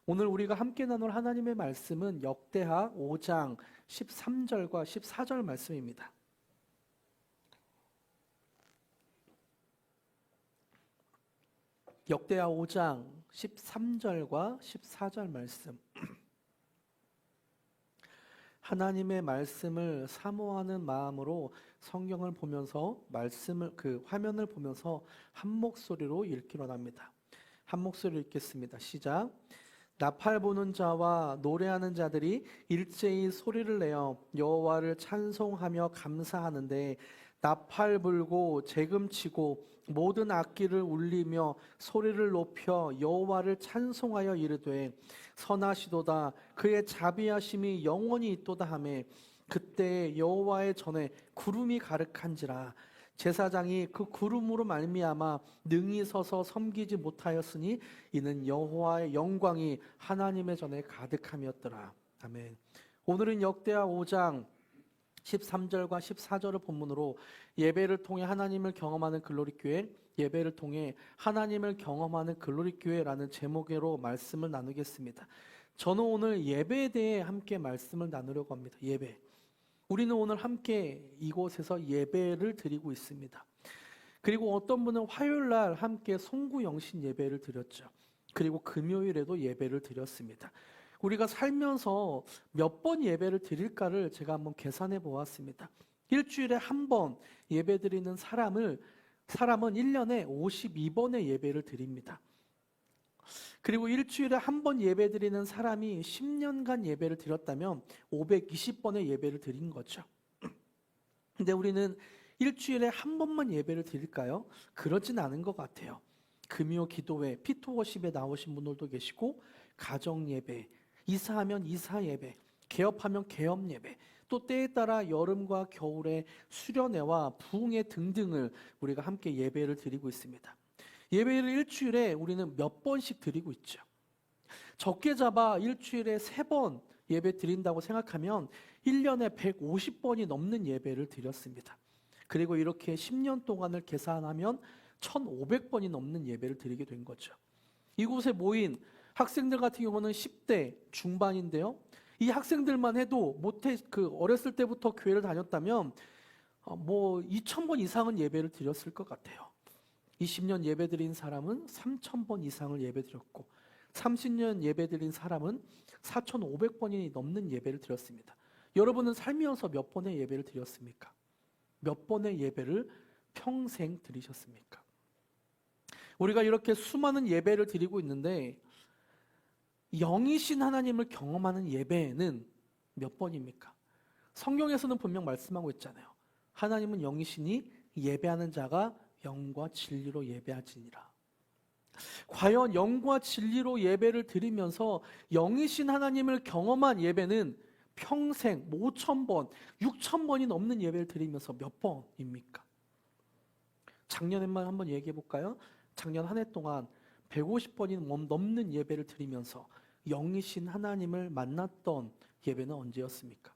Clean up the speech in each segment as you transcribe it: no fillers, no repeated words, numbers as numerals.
오늘 우리가 함께 나눌 하나님의 말씀은 역대하 5장 13절과 14절 말씀입니다. 역대하 5장 13절과 14절 말씀. 하나님의 말씀을 사모하는 마음으로 성경을 보면서 화면을 보면서 한 목소리로 읽기로 합니다. 한 목소리로 읽겠습니다. 시작. 나팔 부는 자와 노래하는 자들이 일제히 소리를 내어 여호와를 찬송하며 감사하는데 나팔 불고 재금치고 모든 악기를 울리며 소리를 높여 여호와를 찬송하여 이르되 선하시도다 그의 자비하심이 영원히 있도다 하매 그때 여호와의 전에 구름이 가득한지라 제사장이 그 구름으로 말미암아 능히 서서 섬기지 못하였으니 이는 여호와의 영광이 하나님의 전에 가득함이었더라. 아멘. 오늘은 역대하 5장 13절과 14절을 본문으로 예배를 통해 하나님을 경험하는 글로리교회, 예배를 통해 하나님을 경험하는 글로리교회라는 제목으로 말씀을 나누겠습니다. 저는 오늘 예배에 대해 함께 말씀을 나누려고 합니다. 예배. 우리는 오늘 함께 이곳에서 예배를 드리고 있습니다. 그리고 어떤 분은 화요일 날 함께 송구영신 예배를 드렸죠. 그리고 금요일에도 예배를 드렸습니다. 우리가 살면서 몇 번 예배를 드릴까를 제가 한번 계산해 보았습니다. 일주일에 한 번 예배 드리는 사람은 1년에 52번의 예배를 드립니다. 그리고 일주일에 한 번 예배 드리는 사람이 10년간 예배를 드렸다면 520번의 예배를 드린 거죠. 근데 우리는 일주일에 한 번만 예배를 드릴까요? 그러진 않은 것 같아요. 금요 기도회, 피토워십에 나오신 분들도 계시고 가정 예배, 이사하면 이사 예배, 개업하면 개업 예배, 또 때에 따라 여름과 겨울에 수련회와 부흥회 등등을 우리가 함께 예배를 드리고 있습니다. 예배를 일주일에 우리는 몇 번씩 드리고 있죠. 적게 잡아 일주일에 3번 예배 드린다고 생각하면 1년에 150번이 넘는 예배를 드렸습니다. 그리고 이렇게 10년 동안을 계산하면 1,500번이 넘는 예배를 드리게 된 거죠. 이곳에 모인 학생들 같은 경우는 10대 중반인데요. 이 학생들만 해도 어렸을 때부터 교회를 다녔다면 2,000번 이상은 예배를 드렸을 것 같아요. 20년 예배 드린 사람은 3,000번 이상을 예배 드렸고 30년 예배 드린 사람은 4,500번이 넘는 예배를 드렸습니다. 여러분은 살면서 몇 번의 예배를 드렸습니까? 몇 번의 예배를 평생 드리셨습니까? 우리가 이렇게 수많은 예배를 드리고 있는데 영이신 하나님을 경험하는 예배는 몇 번입니까? 성경에서는 분명 말씀하고 있잖아요. 하나님은 영이시니 예배하는 자가 영과 진리로 예배하지니라. 과연 영과 진리로 예배를 드리면서 영이신 하나님을 경험한 예배는 평생 5,000번, 6,000번이 넘는 예배를 드리면서 몇 번입니까? 작년에만 한번 얘기해 볼까요? 작년 한 해 동안 150번이 넘는 예배를 드리면서 영이신 하나님을 만났던 예배는 언제였습니까?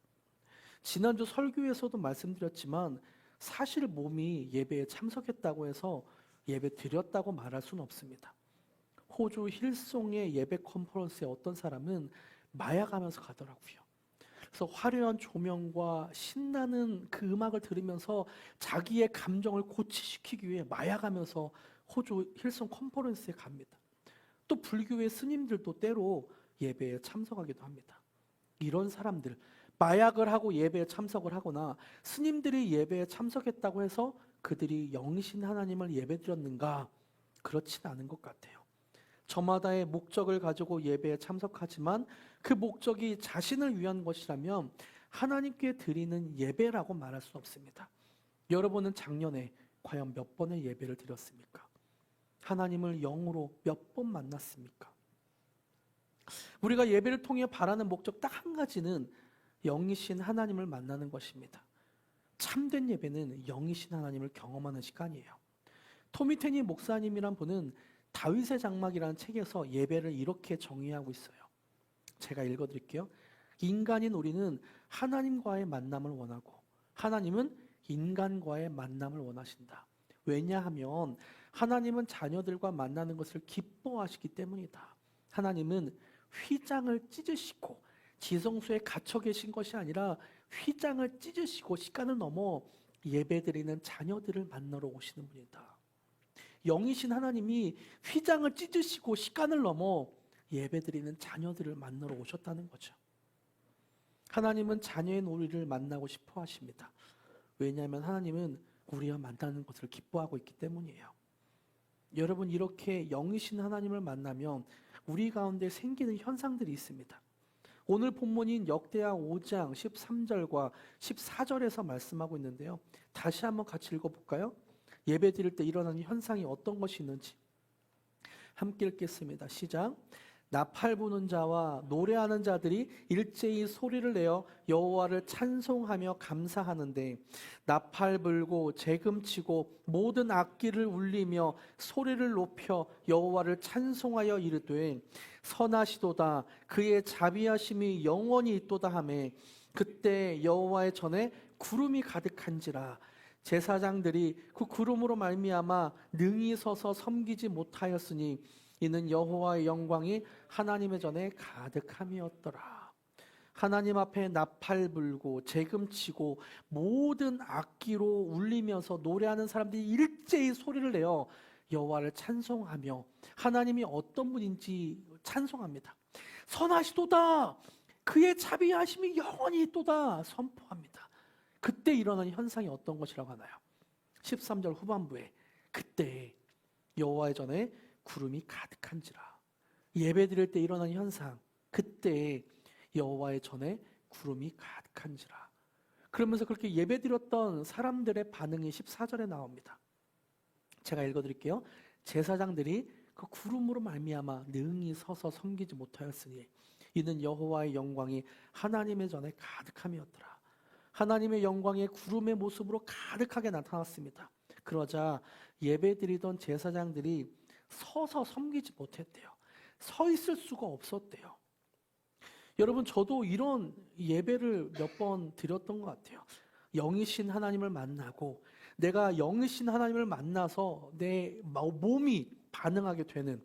지난주 설교에서도 말씀드렸지만 사실 몸이 예배에 참석했다고 해서 예배 드렸다고 말할 수는 없습니다. 호주 힐송의 예배 컨퍼런스에 어떤 사람은 마약하면서 가더라고요. 그래서 화려한 조명과 신나는 그 음악을 들으면서 자기의 감정을 고치시키기 위해 마약하면서 호주 힐송 컨퍼런스에 갑니다. 또 불교의 스님들도 때로 예배에 참석하기도 합니다. 이런 사람들, 마약을 하고 예배에 참석을 하거나 스님들이 예배에 참석했다고 해서 그들이 영이신 하나님을 예배드렸는가? 그렇진 않은 것 같아요. 저마다의 목적을 가지고 예배에 참석하지만 그 목적이 자신을 위한 것이라면 하나님께 드리는 예배라고 말할 수 없습니다. 여러분은 작년에 과연 몇 번의 예배를 드렸습니까? 하나님을 영으로 몇 번 만났습니까? 우리가 예배를 통해 바라는 목적 딱 한 가지는 영이신 하나님을 만나는 것입니다. 참된 예배는 영이신 하나님을 경험하는 시간이에요. 토미테니 목사님이란 분은 다윗의 장막이라는 책에서 예배를 이렇게 정의하고 있어요. 제가 읽어드릴게요. 인간인 우리는 하나님과의 만남을 원하고 하나님은 인간과의 만남을 원하신다. 왜냐하면 하나님은 자녀들과 만나는 것을 기뻐하시기 때문이다. 하나님은 휘장을 찢으시고 지성소에 갇혀 계신 것이 아니라 휘장을 찢으시고 시간을 넘어 예배드리는 자녀들을 만나러 오시는 분이다. 영이신 하나님이 휘장을 찢으시고 시간을 넘어 예배드리는 자녀들을 만나러 오셨다는 거죠. 하나님은 자녀인 우리를 만나고 싶어 하십니다. 왜냐하면 하나님은 우리와 만나는 것을 기뻐하고 있기 때문이에요. 여러분, 이렇게 영이신 하나님을 만나면 우리 가운데 생기는 현상들이 있습니다. 오늘 본문인 역대하 5장 13절과 14절에서 말씀하고 있는데요. 다시 한번 같이 읽어볼까요? 예배 드릴 때 일어나는 현상이 어떤 것이 있는지 함께 읽겠습니다. 시작. 나팔 부는 자와 노래하는 자들이 일제히 소리를 내어 여호와를 찬송하며 감사하는데 나팔 불고 재금 치고 모든 악기를 울리며 소리를 높여 여호와를 찬송하여 이르되 선하시도다 그의 자비하심이 영원히 있도다 하매 그때 여호와의 전에 구름이 가득한지라 제사장들이 그 구름으로 말미암아 능히 서서 섬기지 못하였으니 이는 여호와의 영광이 하나님의 전에 가득함이었더라. 하나님 앞에 나팔 불고 재금 치고 모든 악기로 울리면서 노래하는 사람들이 일제히 소리를 내어 여호와를 찬송하며 하나님이 어떤 분인지 찬송합니다. 선하시도다 그의 자비하심이 영원히 있도다 선포합니다. 그때 일어나는 현상이 어떤 것이라고 하나요? 13절 후반부에 그때 여호와의 전에 구름이 가득한지라. 예배 드릴 때 일어나는 현상, 그때 여호와의 전에 구름이 가득한지라. 그러면서 그렇게 예배 드렸던 사람들의 반응이 14절에 나옵니다. 제가 읽어드릴게요. 제사장들이 그 구름으로 말미암아 능히 서서 섬기지 못하였으니 이는 여호와의 영광이 하나님의 전에 가득함이었더라. 하나님의 영광이 구름의 모습으로 가득하게 나타났습니다. 그러자 예배드리던 제사장들이 서서 섬기지 못했대요. 서 있을 수가 없었대요. 여러분, 저도 이런 예배를 몇 번 드렸던 것 같아요. 영이신 하나님을 만나고 내가 영이신 하나님을 만나서 내 몸이 반응하게 되는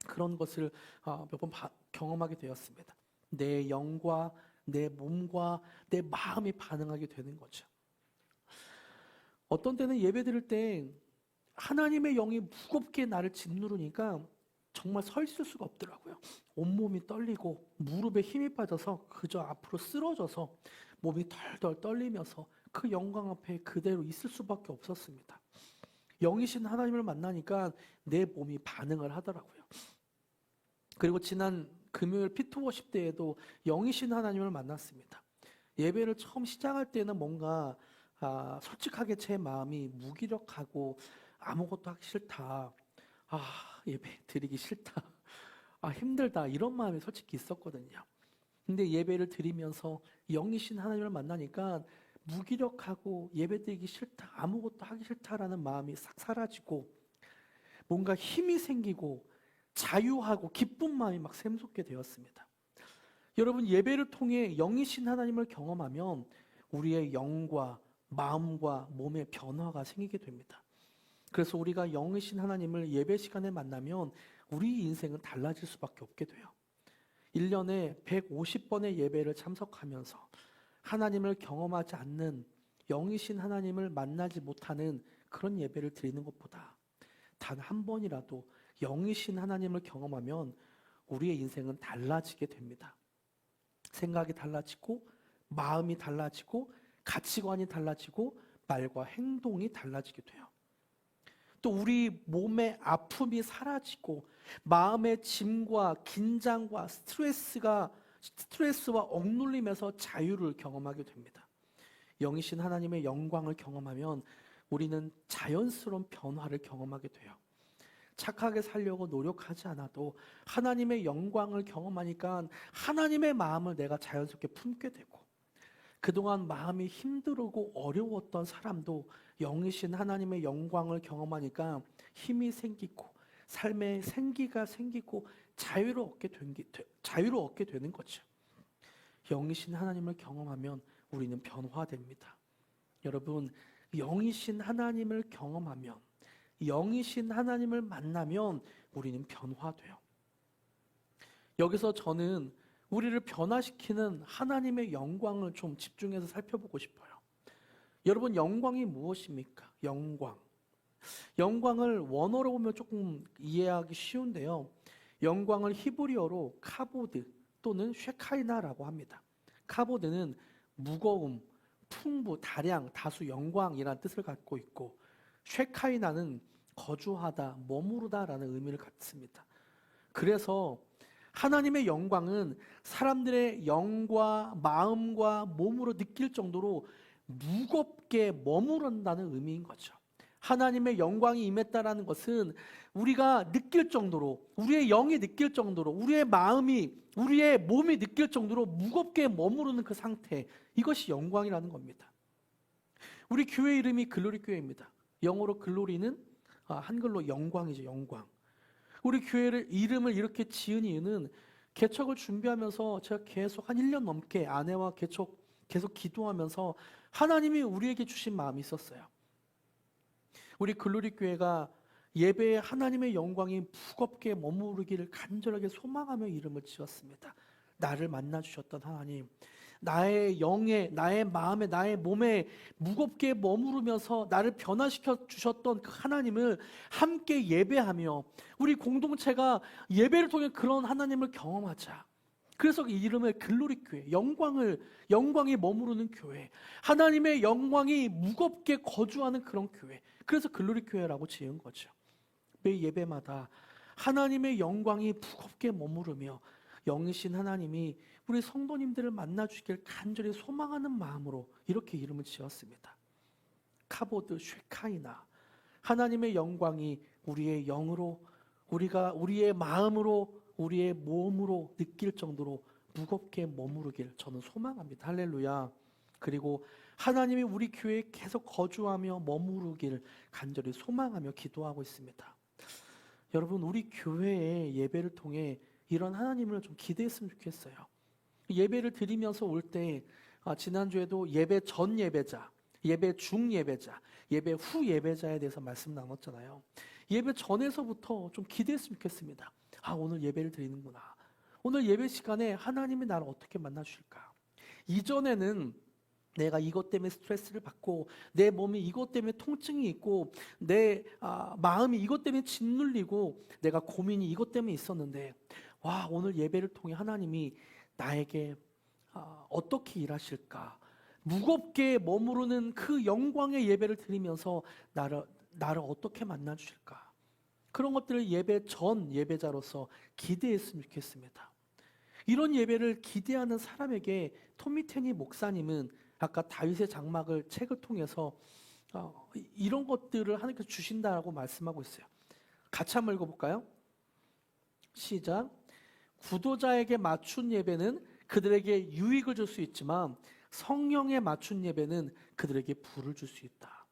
그런 것을 몇 번 경험하게 되었습니다. 내 영과 내 몸과 내 마음이 반응하게 되는 거죠. 어떤 때는 예배 드릴 때 하나님의 영이 무겁게 나를 짓누르니까 정말 서 있을 수가 없더라고요. 온몸이 떨리고 무릎에 힘이 빠져서 그저 앞으로 쓰러져서 몸이 덜덜 떨리면서 그 영광 앞에 그대로 있을 수밖에 없었습니다. 영이신 하나님을 만나니까 내 몸이 반응을 하더라고요. 그리고 지난 금요일 피트워십 때에도 영이신 하나님을 만났습니다. 예배를 처음 시작할 때는 뭔가 솔직하게 제 마음이 무기력하고 아무것도 하기 싫다. 예배 드리기 싫다. 힘들다. 이런 마음이 솔직히 있었거든요. 근데 예배를 드리면서 영이신 하나님을 만나니까 무기력하고 예배 드리기 싫다. 아무것도 하기 싫다라는 마음이 싹 사라지고 뭔가 힘이 생기고 자유하고 기쁜 마음이 막 샘솟게 되었습니다. 여러분, 예배를 통해 영이신 하나님을 경험하면 우리의 영과 마음과 몸의 변화가 생기게 됩니다. 그래서 우리가 영이신 하나님을 예배 시간에 만나면 우리 인생은 달라질 수밖에 없게 돼요. 1년에 150번의 예배를 참석하면서 하나님을 경험하지 않는 영이신 하나님을 만나지 못하는 그런 예배를 드리는 것보다 단 한 번이라도 영이신 하나님을 경험하면 우리의 인생은 달라지게 됩니다. 생각이 달라지고 마음이 달라지고 가치관이 달라지고 말과 행동이 달라지게 돼요. 또 우리 몸의 아픔이 사라지고 마음의 짐과 긴장과 스트레스와 억눌림에서 자유를 경험하게 됩니다. 영이신 하나님의 영광을 경험하면 우리는 자연스러운 변화를 경험하게 돼요. 착하게 살려고 노력하지 않아도 하나님의 영광을 경험하니까 하나님의 마음을 내가 자연스럽게 품게 되고 그동안 마음이 힘들고 어려웠던 사람도 영이신 하나님의 영광을 경험하니까 힘이 생기고 삶에 생기가 생기고 자유를 얻게 되는 거죠. 영이신 하나님을 경험하면 우리는 변화됩니다. 여러분, 영이신 하나님을 경험하면 영이신 하나님을 만나면 우리는 변화돼요. 여기서 저는 우리를 변화시키는 하나님의 영광을 좀 집중해서 살펴보고 싶어요. 여러분, 영광이 무엇입니까? 영광. 영광을 원어로 보면 조금 이해하기 쉬운데요. 영광을 히브리어로 카보드 또는 쉐카이나라고 합니다. 카보드는 무거움, 풍부, 다량, 다수 영광이라는 뜻을 갖고 있고, 쉐카이나는 거주하다, 머무르다라는 의미를 갖습니다. 그래서 하나님의 영광은 사람들의 영과 마음과 몸으로 느낄 정도로 무겁게 머무른다는 의미인 거죠. 하나님의 영광이 임했다라는 것은 우리가 느낄 정도로, 우리의 영이 느낄 정도로, 우리의 마음이, 우리의 몸이 느낄 정도로 무겁게 머무르는 그 상태, 이것이 영광이라는 겁니다. 우리 교회 이름이 글로리 교회입니다. 영어로 글로리는 한글로 영광이죠. 영광. 우리 교회를 이름을 이렇게 지은 이유는 개척을 준비하면서 제가 계속 한 1년 넘게 아내와 계속 기도하면서 하나님이 우리에게 주신 마음이 있었어요. 우리 글로리 교회가 예배에 하나님의 영광이 무겁게 머무르기를 간절하게 소망하며 이름을 지었습니다. 나를 만나 주셨던 하나님, 나의 영에, 나의 마음에, 나의 몸에 무겁게 머무르면서 나를 변화시켜 주셨던 그 하나님을 함께 예배하며 우리 공동체가 예배를 통해 그런 하나님을 경험하자. 그래서 이 이름을 글로리 교회, 영광이 머무르는 교회, 하나님의 영광이 무겁게 거주하는 그런 교회, 그래서 글로리 교회라고 지은 거죠. 매 예배마다 하나님의 영광이 무겁게 머무르며 영이신 하나님이 우리 성도님들을 만나 주시길 간절히 소망하는 마음으로 이렇게 이름을 지었습니다. 카보드 쉐카이나, 하나님의 영광이 우리의 영으로, 우리의 마음으로, 우리의 몸으로 느낄 정도로 무겁게 머무르길 저는 소망합니다. 할렐루야. 그리고 하나님이 우리 교회에 계속 거주하며 머무르길 간절히 소망하며 기도하고 있습니다. 여러분, 우리 교회의 예배를 통해 이런 하나님을 좀 기대했으면 좋겠어요. 예배를 드리면서 올 때 지난주에도 예배 전 예배자, 예배 중 예배자, 예배 후 예배자에 대해서 말씀 나눴잖아요. 예배 전에서부터 좀 기대했으면 좋겠습니다. 오늘 예배를 드리는구나. 오늘 예배 시간에 하나님이 나를 어떻게 만나 주실까? 이전에는 내가 이것 때문에 스트레스를 받고 내 몸이 이것 때문에 통증이 있고 내 마음이 이것 때문에 짓눌리고 내가 고민이 이것 때문에 있었는데, 오늘 예배를 통해 하나님이 나에게 어떻게 일하실까? 무겁게 머무르는 그 영광의 예배를 드리면서 나를 어떻게 만나 주실까? 그런 것들을 예배 전 예배자로서 기대했으면 좋겠습니다. 이런 예배를 기대하는 사람에게 토미 테니 목사님은 아까 다윗의 장막을 책을 통해서 이런 것들을 하나님께서 주신다라고 말씀하고 있어요. 같이 한번 읽어볼까요? 시작. 구도자에게 맞춘 예배는 그들에게 유익을 줄 수 있지만 성령에 맞춘 예배는 그들에게 부를 줄 수 있다.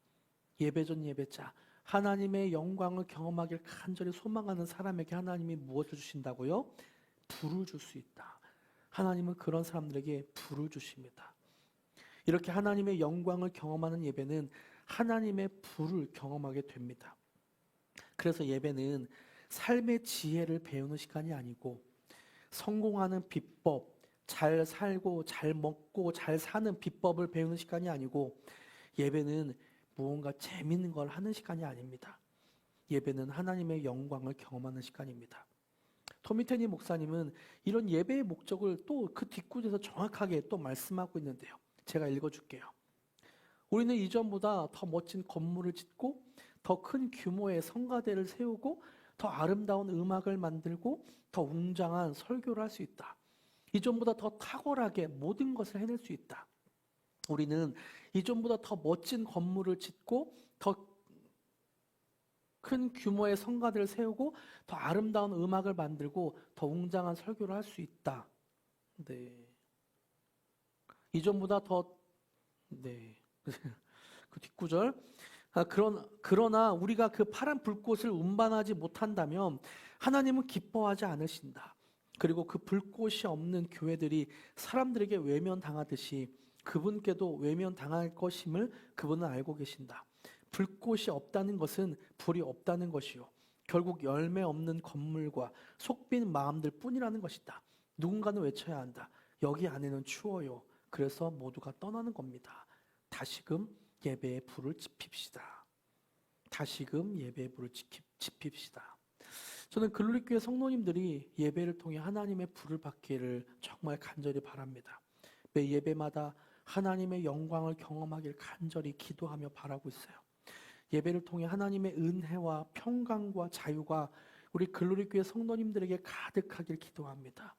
예배 전 예배자, 하나님의 영광을 경험하길 간절히 소망하는 사람에게 하나님이 무엇을 주신다고요? 부를 줄 수 있다. 하나님은 그런 사람들에게 부를 주십니다. 이렇게 하나님의 영광을 경험하는 예배는 하나님의 부를 경험하게 됩니다. 그래서 예배는 삶의 지혜를 배우는 시간이 아니고 성공하는 비법, 잘 살고 잘 먹고 잘 사는 비법을 배우는 시간이 아니고, 예배는 무언가 재밌는 걸 하는 시간이 아닙니다. 예배는 하나님의 영광을 경험하는 시간입니다. 토미 테니 목사님은 이런 예배의 목적을 또 그 뒷구에서 정확하게 또 말씀하고 있는데요. 제가 읽어줄게요. 우리는 이전보다 더 멋진 건물을 짓고 더 큰 규모의 성가대를 세우고 더 아름다운 음악을 만들고 더 웅장한 설교를 할 수 있다. 이전보다 더 탁월하게 모든 것을 해낼 수 있다. 우리는 이전보다 더 멋진 건물을 짓고 더 큰 규모의 성가대를 세우고 더 아름다운 음악을 만들고 더 웅장한 설교를 할 수 있다. 네. 이전보다 더 그 뒷구절. 그러나 우리가 그 파란 불꽃을 운반하지 못한다면 하나님은 기뻐하지 않으신다. 그리고 그 불꽃이 없는 교회들이 사람들에게 외면당하듯이 그분께도 외면당할 것임을 그분은 알고 계신다. 불꽃이 없다는 것은 불이 없다는 것이요, 결국 열매 없는 건물과 속빈 마음들 뿐이라는 것이다. 누군가는 외쳐야 한다. 여기 안에는 추워요. 그래서 모두가 떠나는 겁니다. 다시금 예배의 불을 지핍시다. 다시금 예배의 불을 지핍시다. 저는 글로리교회 성도님들이 예배를 통해 하나님의 불을 받기를 정말 간절히 바랍니다. 매 예배마다 하나님의 영광을 경험하길 간절히 기도하며 바라고 있어요. 예배를 통해 하나님의 은혜와 평강과 자유가 우리 글로리교회 성도님들에게 가득하길 기도합니다.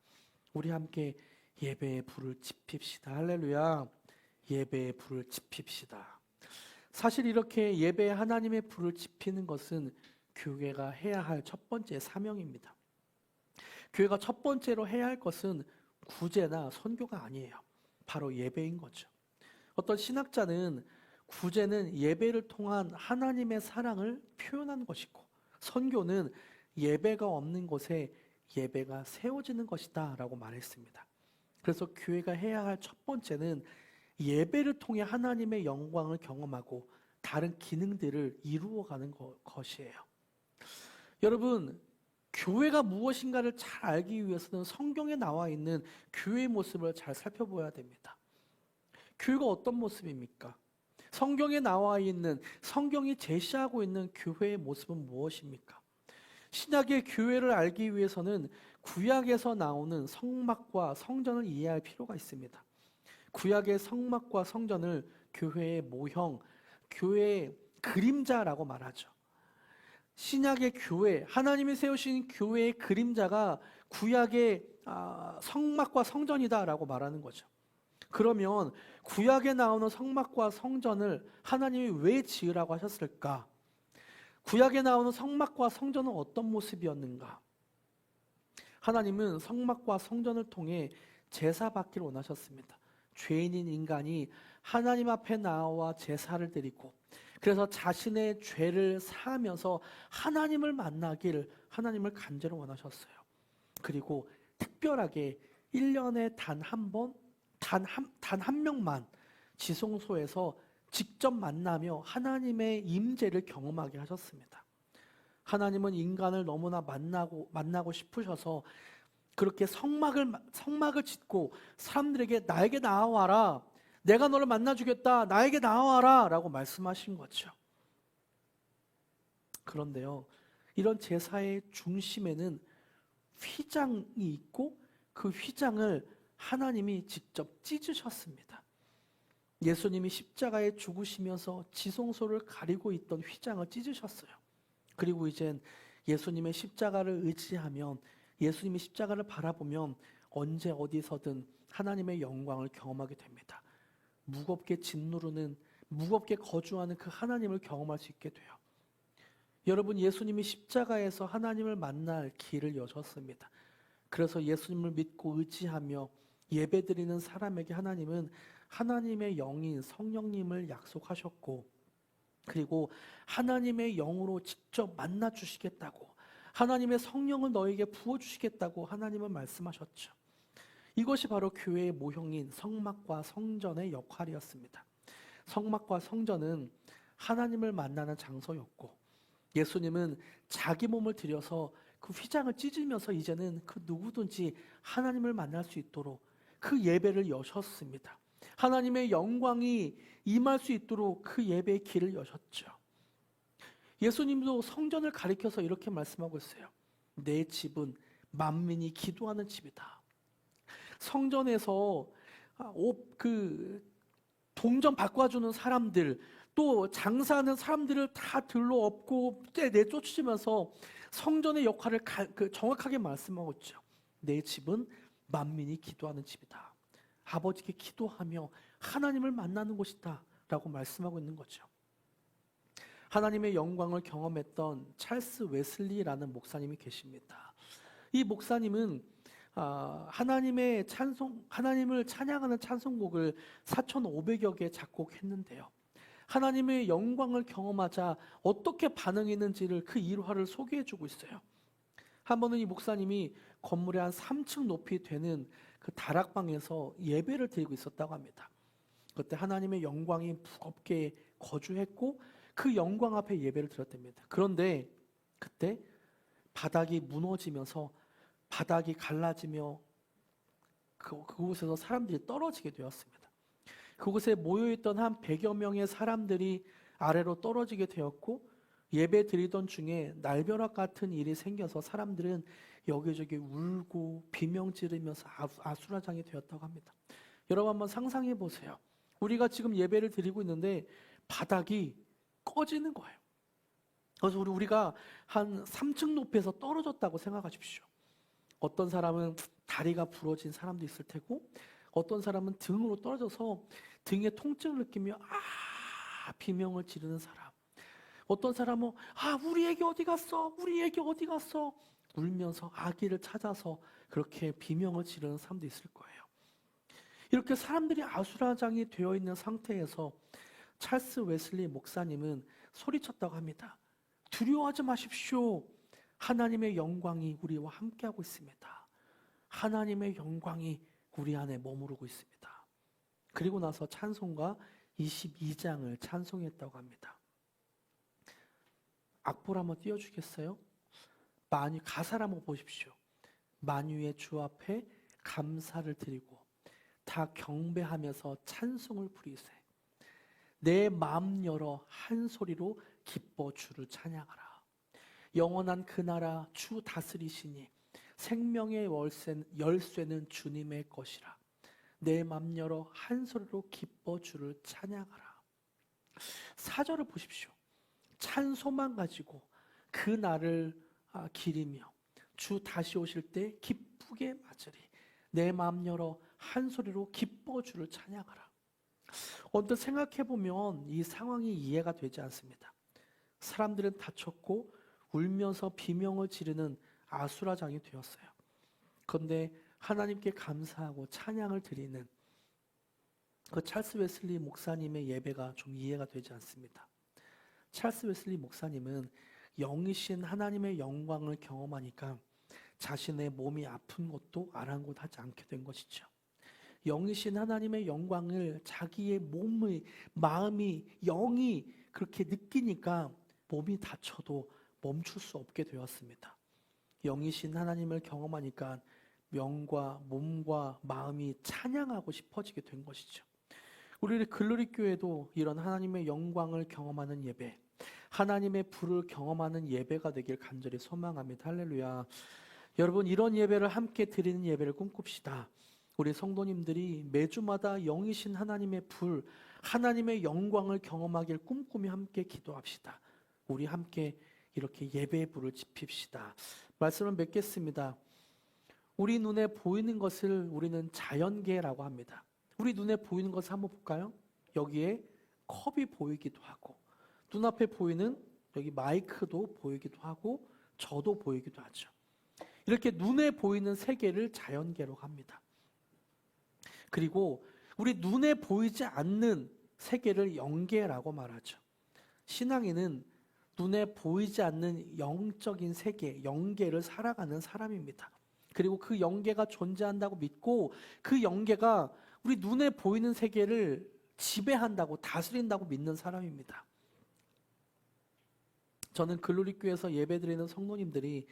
우리 함께 예배의 불을 지핍시다. 할렐루야. 예배의 불을 지핍시다. 사실 이렇게 예배에 하나님의 불을 지피는 것은 교회가 해야 할 첫 번째 사명입니다. 교회가 첫 번째로 해야 할 것은 구제나 선교가 아니에요. 바로 예배인 거죠. 어떤 신학자는 구제는 예배를 통한 하나님의 사랑을 표현하는 것이고, 선교는 예배가 없는 곳에 예배가 세워지는 것이다 라고 말했습니다. 그래서 교회가 해야 할 첫 번째는 예배를 통해 하나님의 영광을 경험하고 다른 기능들을 이루어가는 것이에요. 여러분, 교회가 무엇인가를 잘 알기 위해서는 성경에 나와 있는 교회의 모습을 잘 살펴봐야 됩니다. 교회가 어떤 모습입니까? 성경에 나와 있는, 성경이 제시하고 있는 교회의 모습은 무엇입니까? 신약의 교회를 알기 위해서는 구약에서 나오는 성막과 성전을 이해할 필요가 있습니다. 구약의 성막과 성전을 교회의 모형, 교회의 그림자라고 말하죠. 신약의 교회, 하나님이 세우신 교회의 그림자가 구약의 성막과 성전이다라고 말하는 거죠. 그러면 구약에 나오는 성막과 성전을 하나님이 왜 지으라고 하셨을까? 구약에 나오는 성막과 성전은 어떤 모습이었는가? 하나님은 성막과 성전을 통해 제사 받기를 원하셨습니다. 죄인인 인간이 하나님 앞에 나와 제사를 드리고, 그래서 자신의 죄를 사하면서 하나님을 만나길 하나님을 간절히 원하셨어요. 그리고 특별하게 1년에 단 한 명만 지성소에서 직접 만나며 하나님의 임재를 경험하게 하셨습니다. 하나님은 인간을 너무나 만나고 싶으셔서 그렇게 성막을 짓고 사람들에게 나에게 나아와라, 내가 너를 만나주겠다, 나에게 나아와라 라고 말씀하신 거죠. 그런데요, 이런 제사의 중심에는 휘장이 있고 그 휘장을 하나님이 직접 찢으셨습니다. 예수님이 십자가에 죽으시면서 지성소를 가리고 있던 휘장을 찢으셨어요. 그리고 이젠 예수님의 십자가를 의지하면, 예수님의 십자가를 바라보면 언제 어디서든 하나님의 영광을 경험하게 됩니다. 무겁게 짓누르는, 무겁게 거주하는 그 하나님을 경험할 수 있게 돼요. 여러분, 예수님이 십자가에서 하나님을 만날 길을 여셨습니다. 그래서 예수님을 믿고 의지하며 예배드리는 사람에게 하나님은 하나님의 영인 성령님을 약속하셨고, 그리고 하나님의 영으로 직접 만나 주시겠다고, 하나님의 성령을 너에게 부어주시겠다고 하나님은 말씀하셨죠. 이것이 바로 교회의 모형인 성막과 성전의 역할이었습니다. 성막과 성전은 하나님을 만나는 장소였고, 예수님은 자기 몸을 들여서 그 휘장을 찢으면서 이제는 그 누구든지 하나님을 만날 수 있도록 그 예배를 여셨습니다. 하나님의 영광이 임할 수 있도록 그 예배의 길을 여셨죠. 예수님도 성전을 가리켜서 이렇게 말씀하고 있어요. 내 집은 만민이 기도하는 집이다. 성전에서 동전 바꿔주는 사람들, 또 장사하는 사람들을 다 들러 업고 내쫓으면서 성전의 역할을 정확하게 말씀하고 있죠. 내 집은 만민이 기도하는 집이다. 아버지께 기도하며 하나님을 만나는 곳이다 라고 말씀하고 있는 거죠. 하나님의 영광을 경험했던 찰스 웨슬리라는 목사님이 계십니다. 이 목사님은 하나님을 찬양하는 찬송곡을 4,500여 개 작곡했는데요. 하나님의 영광을 경험하자 어떻게 반응했는지를 그 일화를 소개해주고 있어요. 한 번은 이 목사님이 건물의 한 3층 높이 되는 그 다락방에서 예배를 드리고 있었다고 합니다. 그때 하나님의 영광이 무겁게 거주했고 그 영광 앞에 예배를 드렸답니다. 그런데 그때 바닥이 무너지면서 바닥이 갈라지며 그곳에서 사람들이 떨어지게 되었습니다. 그곳에 모여있던 한 100여 명의 사람들이 아래로 떨어지게 되었고, 예배 드리던 중에 날벼락 같은 일이 생겨서 사람들은 여기저기 울고 비명 지르면서 아수라장이 되었다고 합니다. 여러분 한번 상상해 보세요. 우리가 지금 예배를 드리고 있는데 바닥이 꺼지는 거예요. 그래서 우리가 한 3층 높이에서 떨어졌다고 생각하십시오. 어떤 사람은 다리가 부러진 사람도 있을 테고, 어떤 사람은 등으로 떨어져서 등에 통증을 느끼며 비명을 지르는 사람, 어떤 사람은 우리 애기 어디 갔어? 우리 애기 어디 갔어? 울면서 아기를 찾아서 그렇게 비명을 지르는 사람도 있을 거예요. 이렇게 사람들이 아수라장이 되어 있는 상태에서 찰스 웨슬리 목사님은 소리쳤다고 합니다. 두려워하지 마십시오. 하나님의 영광이 우리와 함께하고 있습니다. 하나님의 영광이 우리 안에 머무르고 있습니다. 그리고 나서 찬송가 22장을 찬송했다고 합니다. 악보를 한번 띄워주겠어요? 가사를 한번 보십시오. 만유의 주 앞에 감사를 드리고 다 경배하면서 찬송을 부리세. 내 마음 열어 한 소리로 기뻐 주를 찬양하라. 영원한 그 나라 주 다스리시니 생명의 열쇠는 주님의 것이라. 내 맘 열어 한 소리로 기뻐 주를 찬양하라. 4절을 보십시오. 찬소만 가지고 그 날을 기리며 주 다시 오실 때 기쁘게 맞으리. 내 맘 열어 한 소리로 기뻐 주를 찬양하라. 언뜻 생각해보면 이 상황이 이해가 되지 않습니다. 사람들은 다쳤고 울면서 비명을 지르는 아수라장이 되었어요. 그런데 하나님께 감사하고 찬양을 드리는 그 찰스 웨슬리 목사님의 예배가 좀 이해가 되지 않습니다. 찰스 웨슬리 목사님은 영이신 하나님의 영광을 경험하니까 자신의 몸이 아픈 것도 아랑곳하지 않게 된 것이죠. 영이신 하나님의 영광을 자기의 몸의 마음이 영이 그렇게 느끼니까 몸이 다쳐도 멈출 수 없게 되었습니다. 영이신 하나님을 경험하니까 명과 몸과 마음이 찬양하고 싶어지게 된 것이죠. 우리 글로리 교회도 이런 하나님의 영광을 경험하는 예배, 하나님의 불을 경험하는 예배가 되길 간절히 소망합니다. 할렐루야. 여러분, 이런 예배를 함께 드리는 예배를 꿈꿉시다. 우리 성도님들이 매주마다 영이신 하나님의 불, 하나님의 영광을 경험하길 꿈꾸며 함께 기도합시다. 우리 함께 이렇게 예배의 불을 지핍시다. 말씀을 맺겠습니다. 우리 눈에 보이는 것을 우리는 자연계라고 합니다. 우리 눈에 보이는 것을 한번 볼까요? 여기에 컵이 보이기도 하고, 눈앞에 보이는 여기 마이크도 보이기도 하고, 저도 보이기도 하죠. 이렇게 눈에 보이는 세계를 자연계로 합니다. 그리고 우리 눈에 보이지 않는 세계를 영계라고 말하죠. 신앙인은 눈에 보이지 않는 영적인 세계, 영계를 살아가는 사람입니다. 그리고 그 영계가 존재한다고 믿고 그 영계가 우리 눈에 보이는 세계를 지배한다고, 다스린다고 믿는 사람입니다. 저는 글로리 교회에서 예배드리는 성도님들이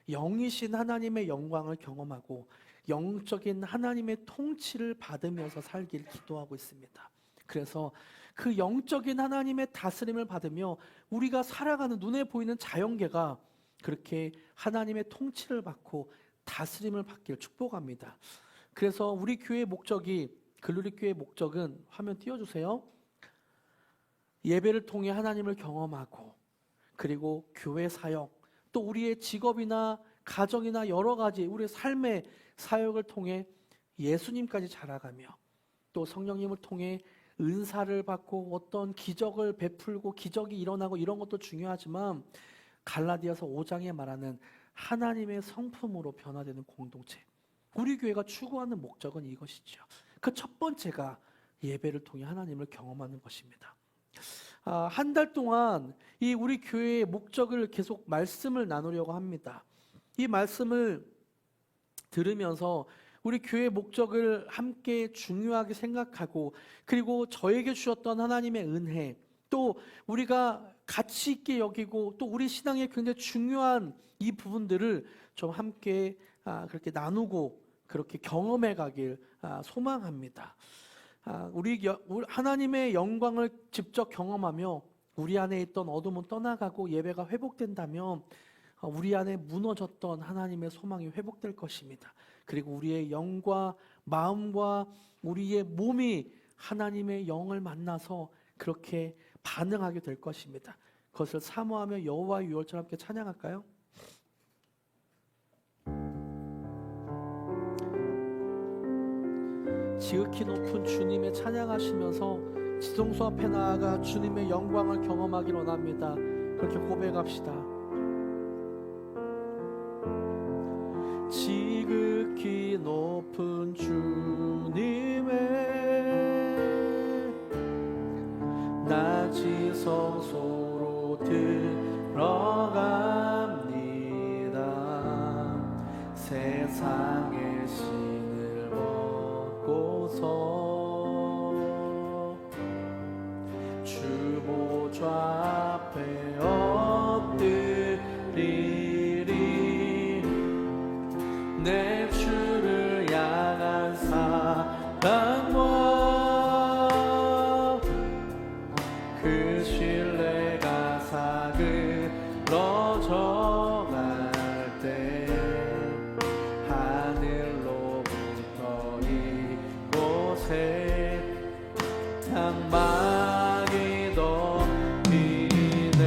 영이신 하나님의 영광을 경험하고 영적인 하나님의 통치를 받으면서 살길 기도하고 있습니다. 그래서 그 영적인 하나님의 다스림을 받으며 우리가 살아가는 눈에 보이는 자연계가 그렇게 하나님의 통치를 받고 다스림을 받길 축복합니다. 그래서 우리 교회의 목적이, 글로리 교회의 목적은 화면 띄워주세요. 예배를 통해 하나님을 경험하고, 그리고 교회 사역, 또 우리의 직업이나 가정이나 여러 가지 우리의 삶의 사역을 통해 예수님까지 자라가며, 또 성령님을 통해 은사를 받고 어떤 기적을 베풀고 기적이 일어나고, 이런 것도 중요하지만 갈라디아서 5장에 말하는 하나님의 성품으로 변화되는 공동체, 우리 교회가 추구하는 목적은 이것이죠. 그 첫 번째가 예배를 통해 하나님을 경험하는 것입니다. 한 달 동안 이 우리 교회의 목적을 계속 말씀을 나누려고 합니다. 이 말씀을 들으면서 우리 교회의 목적을 함께 중요하게 생각하고, 그리고 저에게 주셨던 하나님의 은혜, 또 우리가 가치 있게 여기고 또 우리 신앙에 굉장히 중요한 이 부분들을 좀 함께 그렇게 나누고 그렇게 경험해 가길 소망합니다. 우리 하나님의 영광을 직접 경험하며 우리 안에 있던 어둠은 떠나가고 예배가 회복된다면 우리 안에 무너졌던 하나님의 소망이 회복될 것입니다. 그리고 우리의 영과 마음과 우리의 몸이 하나님의 영을 만나서 그렇게 반응하게 될 것입니다. 그것을 사모하며 여호와의 유월절 함께 찬양할까요? 지극히 높은 주님의 찬양하시면서 지성소 앞에 나아가 주님의 영광을 경험하길 원합니다. 그렇게 고백합시다. 지극히 높은 주님의 낮은 성소로 들어갑니다. 세상의 신을 벗고서 주 보좌 앞에 엎드리리. 내 주를 향한 사랑과 그 신뢰가 사그러져 갈 때 하늘로부터 이곳에 향방이 덮이네.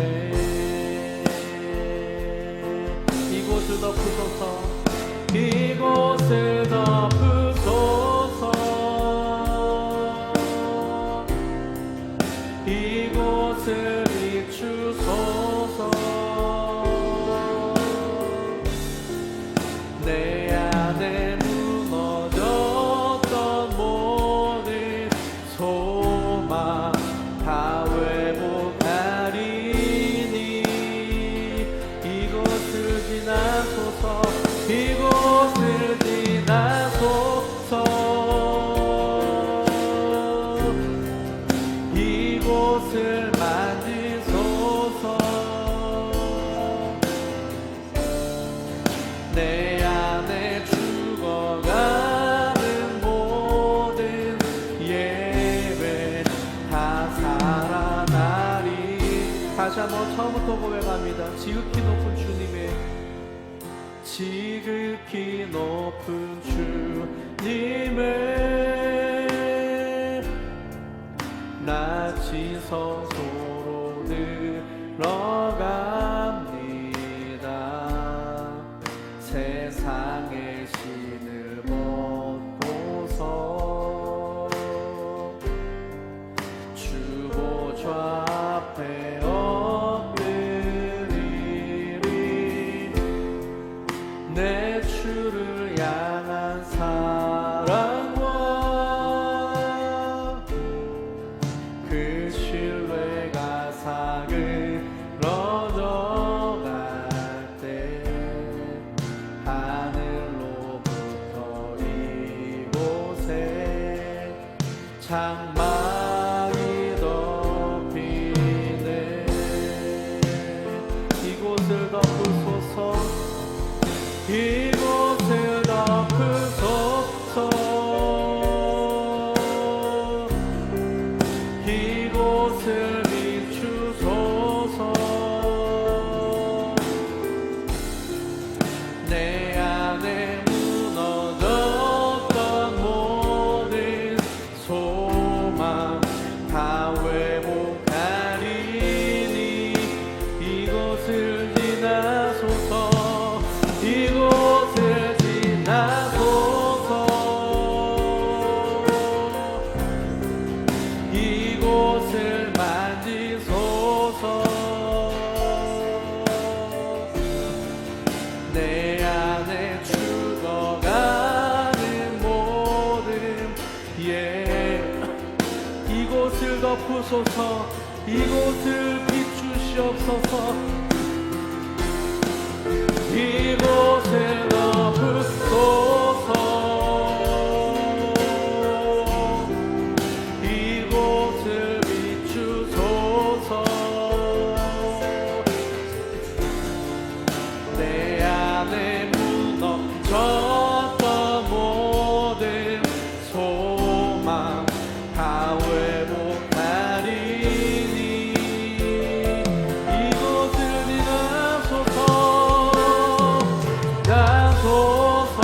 이곳을 덮으소서. 이곳을 덮으소서. 이곳을 비추소서. 내 안에 무너졌던 모든 소망 다 회복하리니. 이곳을 지나소서. 이곳을 지나소서. 이곳을 만지소서. 내 안에 죽어가는 모든 예배 다 살아나리. 다시 한번 처음부터 고백합니다. 지극히 높은 주님의 낮은 성소로 들어갑니다. 세상의 신을 벗고서 주 보좌 앞에 내 주를 향한 사랑과 그 신뢰가 사그러져 갈 때 하늘로부터 이곳에 장막이 덮이네. 이곳을 덮으소서. 이곳을 덮으소서. 이곳을 비추소서. 내 안에 무너졌던 모든 소망 다 회복하리니. 이곳을 지나소서. 이곳을 지나소서. 이곳을 만지소서. 내 안에 죽어가는 모든 이곳을 덮으소서. 이곳을 비추시옵소서. 이곳을 덮으소서. 이곳을 비추소서. 안에 무너졌던 모든 소망 다 회복하리니 이곳을 가소서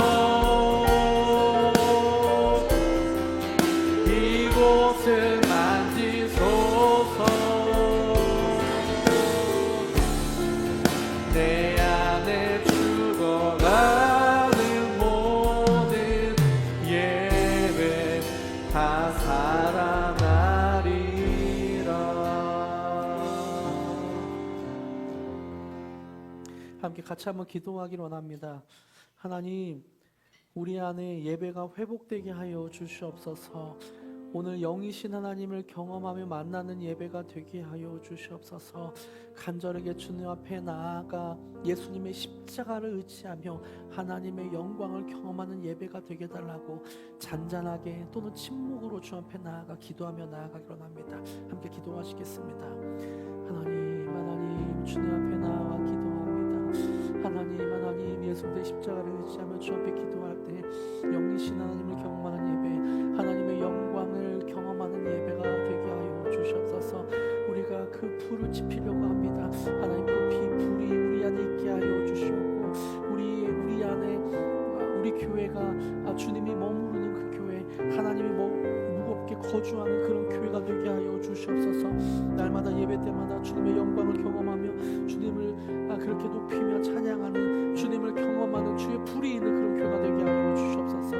이곳을 만지소서 내 안에 죽어가는 모든 예배 다 살아나리라. 함께 같이 한번 기도하기를 원합니다. 하나님, 우리 안에 예배가 회복되게 하여 주시옵소서. 오늘 영이신 하나님을 경험하며 만나는 예배가 되게 하여 주시옵소서. 간절하게 주님 앞에 나아가 예수님의 십자가를 의지하며 하나님의 영광을 경험하는 예배가 되게 달라고 잔잔하게 또는 침묵으로 주 앞에 나아가 기도하며 나아가기로 합니다. 함께 기도하시겠습니다. 하나님 주님 앞에 나아가 기도합니다. 하나님 예수님의 십자가를 의지하며 주 앞에 기도할 때 영이신 하나님을 경험하는 예배, 하나님의 영광을 경험하는 예배가 되게 하여 주시옵소서. 우리가 그 불을 지피려고 합니다. 하나님 그 불이 우리 안에 있게 하여 주시옵고 우리 안에 우리 교회가 주님이 머무르는 그 교회, 하나님이 무겁게 거주하는 그런 교회가 되게 하여 주시옵소서. 날마다 예배 때마다 주님의 영광을 경험하며 주님을 그렇게 높이며 찬양하는, 주님을 경험하는 주의 불이 있는 그런 교회가 되게 하여 주시옵소서.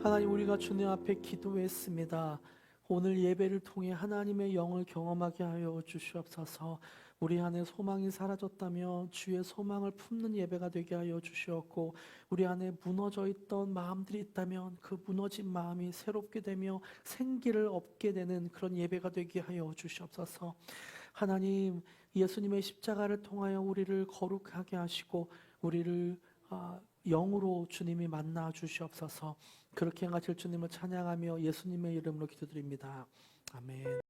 하나님, 우리가 주님 앞에 기도했습니다. 오늘 예배를 통해 하나님의 영을 경험하게 하여 주시옵소서. 우리 안에 소망이 사라졌다며 주의 소망을 품는 예배가 되게 하여 주시옵고 우리 안에 무너져 있던 마음들이 있다면 그 무너진 마음이 새롭게 되며 생기를 얻게 되는 그런 예배가 되게 하여 주시옵소서. 하나님, 예수님의 십자가를 통하여 우리를 거룩하게 하시고 우리를 영으로 주님이 만나 주시옵소서. 그렇게 행하실 주님을 찬양하며 예수님의 이름으로 기도드립니다. 아멘.